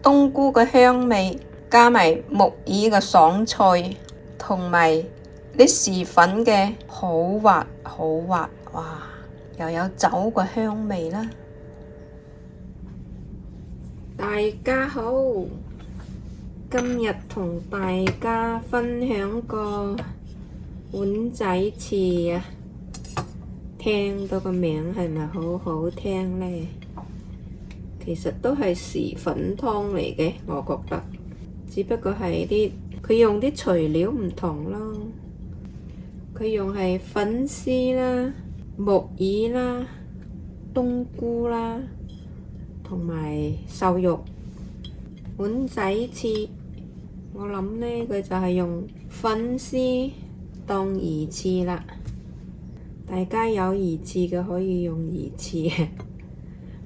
冬菇嘅香味，加埋木耳嘅爽脆，同埋啲薯粉嘅好滑好滑，哇！又有酒嘅香味啦。大家好，今日同大家分享個碗仔翅啊！聽到個名係咪好好聽呢？其實都係薯粉湯嚟嘅，我覺得，只不過係佢用啲材料唔同咯。佢用係粉絲啦、木耳啦、冬菇啦，同埋瘦肉。碗仔翅，我諗呢，佢就係用粉絲當魚翅啦。大家有魚翅嘅可以用魚翅，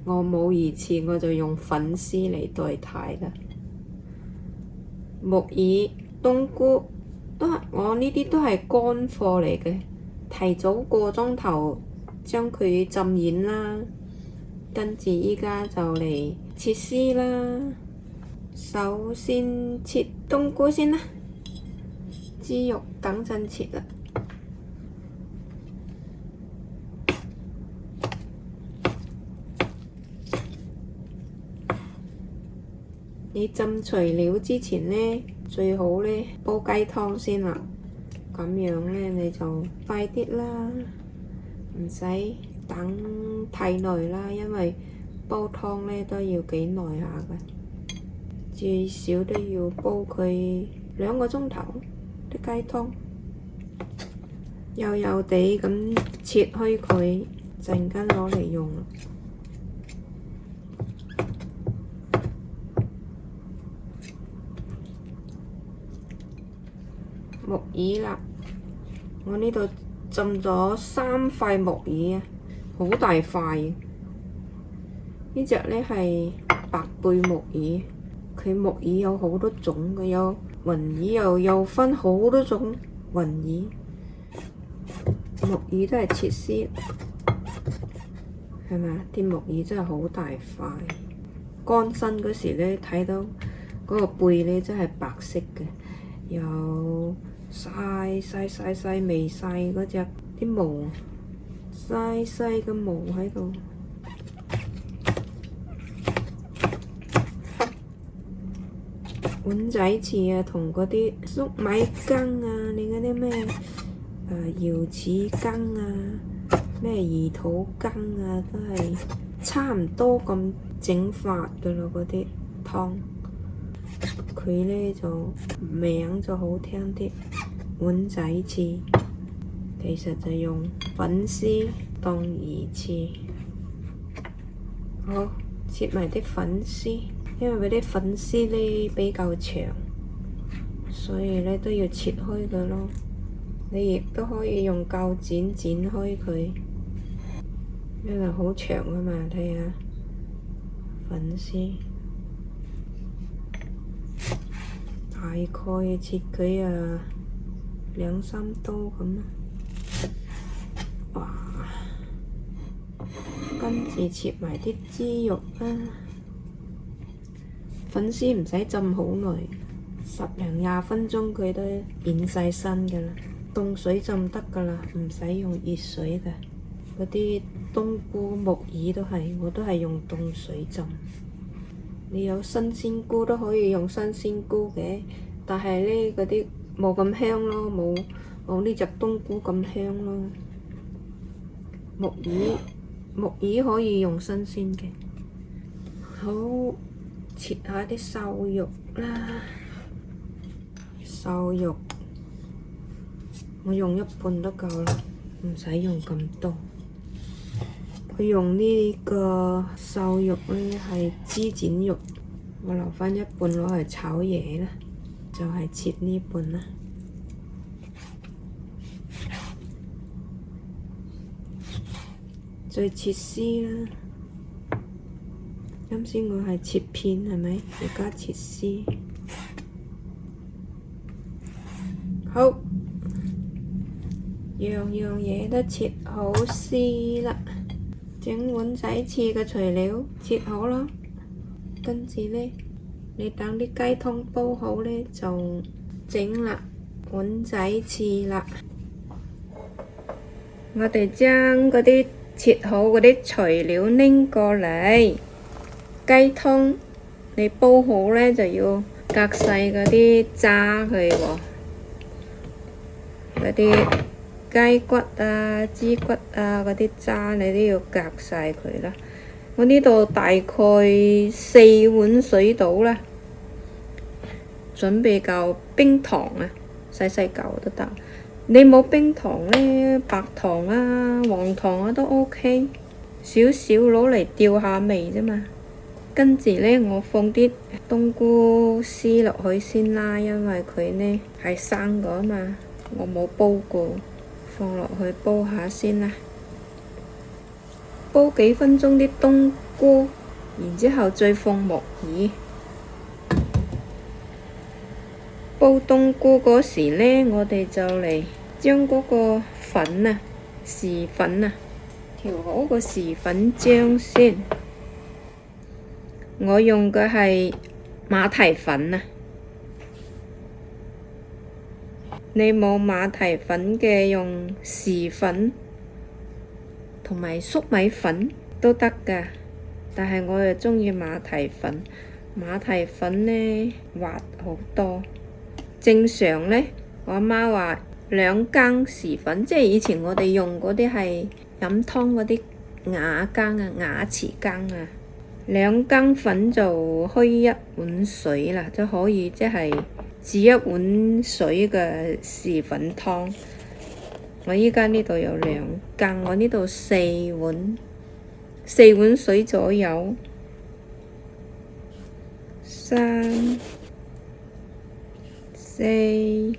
我冇魚翅，我就用粉絲嚟代替啦。木耳、冬菇我呢啲都係乾貨嚟嘅，提早個鐘頭將佢浸軟啦，跟住依家就嚟切絲啦。首先切冬菇先啦，豬肉等陣切啦。你浸材料之前呢，最好呢煲雞湯先啦，咁樣呢你就快啲啦，唔使等太耐啦，因為煲湯呢都要幾耐下㗎，最少都要煲佢2個鐘頭啲雞湯，幼幼地咁切開佢，陣間攞嚟用。木耳啦，我呢度浸咗3塊木耳啊，好大塊。呢隻呢係白貝木耳，佢木耳有好多種嘅，有雲耳又分好多種雲耳。木耳都係切絲，係咪啊？啲木耳真係好大塊。乾身嗰時呢，睇到嗰個貝呢真係白色嘅，有細未晒嗰隻啲毛，細嘅毛喺度。碗仔翅啊，同嗰啲粟米羹啊，你嗰啲咩瑤柱羹啊，咩魚肚羹啊，都係差唔多咁整法噶咯，嗰啲湯。佢呢就名就好聽啲，碗仔翅，其實就用粉絲當魚翅。好，切埋啲粉絲，因為嗰啲粉絲呢比較長，所以呢都要切開佢咯。你亦都可以用鉸剪剪開佢，因為好長啊嘛，睇下粉絲。大概切佢2-3刀咁啊，哇！跟住切埋啲豬肉啦，粉絲唔使浸好耐，10零20分鐘佢都變晒身㗎啦，凍水浸得㗎啦，唔使用熱水㗎。嗰啲冬菇、木耳都係，我都係用凍水浸。你有新鮮菇都可以用新鮮菇嘅，但係呢嗰啲冇咁香咯，冇呢隻冬菇咁香咯。木耳可以用新鮮嘅。好，切下啲瘦肉啦，瘦肉我用1半都夠啦，唔使用咁多。我用呢個瘦肉呢係豬展肉，我留返1半攞嚟炒嘢啦，就係切呢半啦。再切絲啦，啱先我係切片係咪？而家切絲。好，樣嘢都切好絲啦。整碗仔翅嘅材料切好啦，跟住呢你等啲雞湯煲好呢，就整啦，碗仔翅啦。我哋將嗰啲切好嗰啲材料拎過嚟，雞湯你煲好呢，就要隔細嗰啲渣佢喎，嗰啲雞骨啊、豬骨啊嗰啲渣你都要隔晒佢啦。我呢度大概4碗水到啦，準備嚿冰糖啊，細細嚿都得。你冇冰糖呢，白糖啊、黃糖啊都 OK， 少少攞嚟調下味啫嘛。跟住呢，我放啲冬菇絲落去先啦，因為佢呢係生㗎嘛，我冇煲過，放落去煲下先啦。煲幾分鐘啲冬菇，然之後再放木耳。煲冬菇嗰時呢，我哋就嚟將嗰個粉啊、豉粉啊，調好個豉粉漿先。我用嘅係馬蹄粉啊，你冇馬蹄粉嘅用豉粉同埋粟米粉都得㗎，但係我又鍾意馬蹄粉。馬蹄粉呢滑好多。正常呢，我阿媽話2羹豉粉，即係以前我哋用嗰啲係飲湯嗰啲瓦羹啊、瓦瓷羹啊。2羹粉就開1碗水啦，就可以即係煮1碗水嘅豉粉湯。我依家呢度有2羹，我呢度4碗水左右。3、4、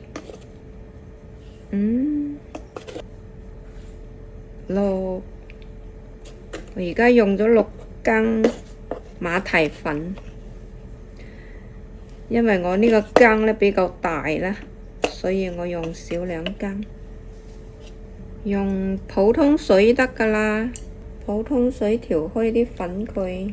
5、6，我而家用咗6羹馬蹄粉，因為我呢個羹呢比較大啦，所以我用少2羹。用普通水得㗎啦，普通水調開啲粉佢。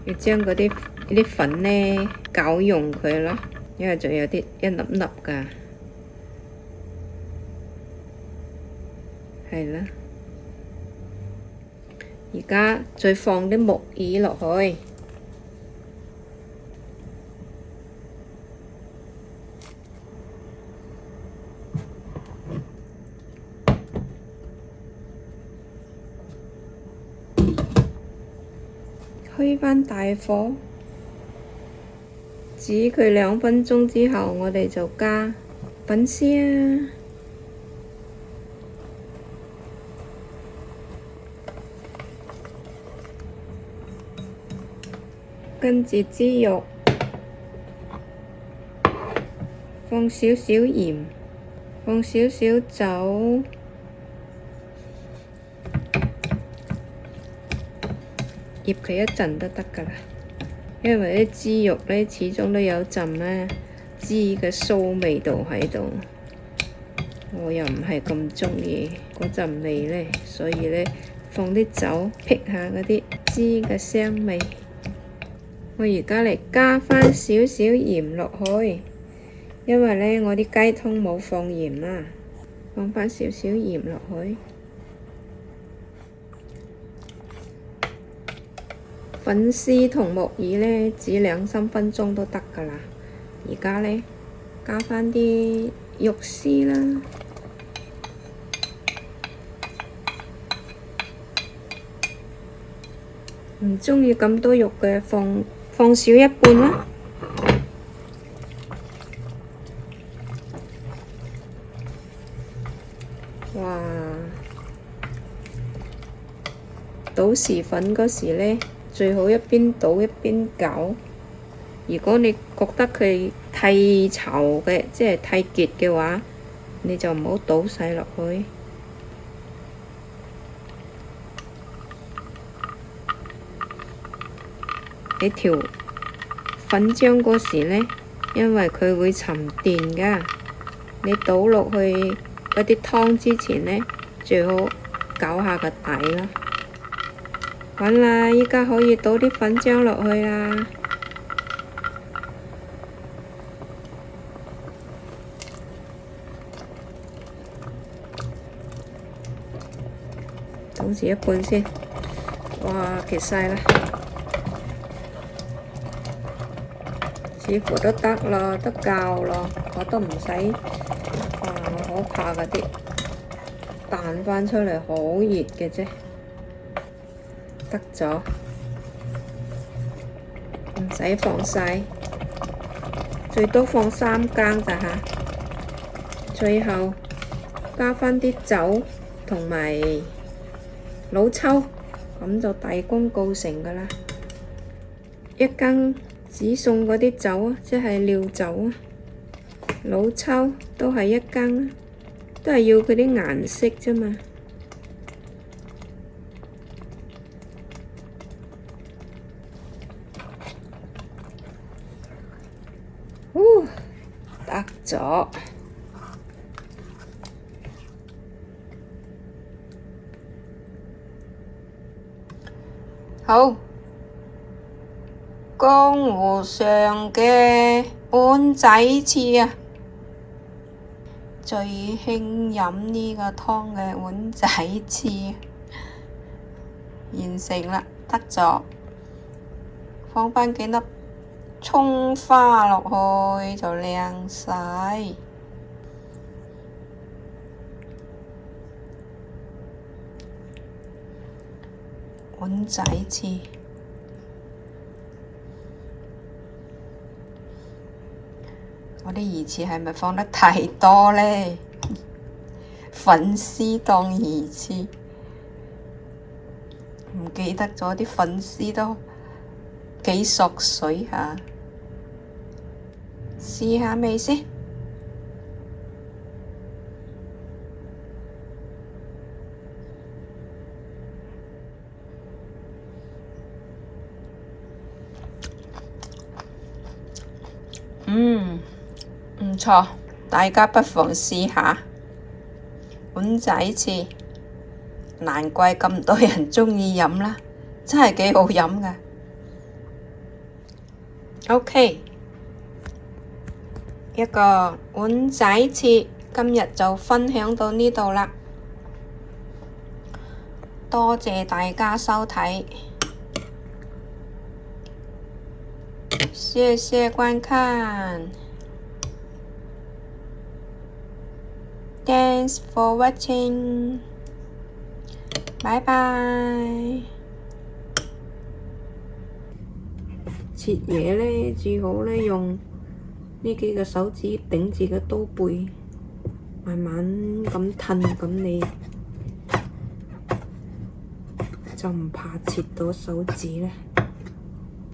要將嗰啲粉呢攪溶佢啦，因為仲有啲一粒粒㗎。係啦，而家再放啲木耳落去。開返大火，煮佢2分鐘之後，我哋就加粉絲啊，跟住豬肉，放少少鹽，放少少酒。醃佢一陣都得㗎啦，因為啲豬肉呢始終都有陣呢豬嘅臊味道喺度，我又唔係咁鍾意嗰陣味呢，所以呢放啲酒辟下嗰啲豬嘅腥味。我而家嚟加返少少鹽落去，因為呢我啲雞湯冇放鹽啦，放返少少鹽落去。粉絲同木耳呢，煮2-3分鐘都得㗎啦。而家呢，加返啲肉絲啦，唔鍾意咁多肉嘅，放少一半啦。哇！倒豉粉嗰時呢，最好一邊倒一邊攪。如果你覺得佢太稠嘅，即係太結嘅話，你就唔好倒晒落去。你調粉漿嗰時呢，因為佢會沉澱㗎，你倒落去嗰啲湯之前呢，最好攪下個底啦。滾啦！依家可以倒啲粉漿落去啦。倒住一半先。哇，結晒啦！似乎都得咯，都夠咯，我都唔使可怕嗰啲彈返出嚟，好熱嘅啫，得咗，唔使放晒，最多放3羹咋吓。最後加返啲酒同埋老抽，咁就大功告成㗎啦。1羹紫餸嗰啲酒啊，即係料酒啊，老抽都係1羹，都係要佢啲顏色啫嘛。得咗。好。江湖上嘅碗仔翅啊，最興飲呢個湯嘅碗仔翅完成啦，得咗，放返幾粒葱花落去就靚晒。碗仔翅。我啲魚翅係咪放得太多呢？粉絲當魚翅，唔記得咗啲粉絲都幾索水下。試下味先。唔錯，大家不妨試下碗仔翅，難怪咁多人鍾意飲啦，真係幾好飲㗎。OK，一個碗仔翅今日就分享到呢度啦，多謝大家收睇，謝謝觀看。Thanks for watching，拜拜。切嘢呢，最好呢用呢幾個手指頂住個刀背，慢慢咁褪，咁你就唔怕切到手指啦。